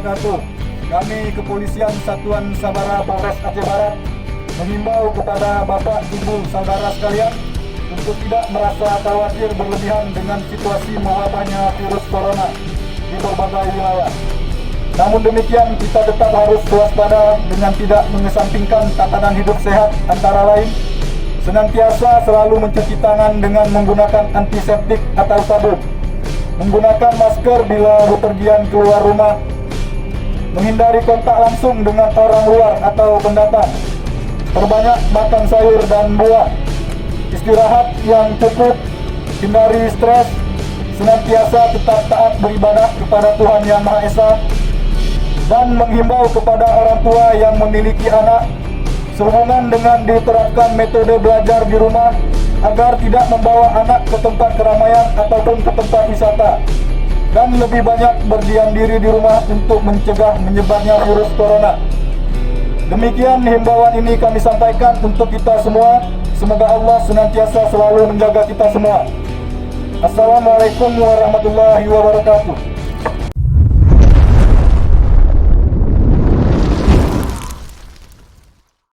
wabarakatuh. Kami Kepolisian Satuan Sabara Polres Aceh Barat menghimbau kepada Bapak, Ibu, Saudara sekalian untuk tidak merasa khawatir berlebihan dengan situasi mewabahnya virus corona di berbagai wilayah. Namun demikian, kita tetap harus waspada dengan tidak mengesampingkan tatanan hidup sehat, antara lain senantiasa selalu mencuci tangan dengan menggunakan antiseptik atau sabun, menggunakan masker bila bepergian keluar rumah, menghindari kontak langsung dengan orang luar atau pendatang, perbanyak makan sayur dan buah, istirahat yang cukup, hindari stres, senantiasa tetap taat beribadah kepada Tuhan Yang Maha Esa, dan menghimbau kepada orang tua yang memiliki anak sehubungan dengan diterapkan metode belajar di rumah agar tidak membawa anak ke tempat keramaian ataupun ke tempat wisata, dan lebih banyak berdiam diri di rumah untuk mencegah menyebarnya virus corona. Demikian himbauan ini kami sampaikan untuk kita semua. Semoga Allah senantiasa selalu menjaga kita semua. Assalamualaikum warahmatullahi wabarakatuh.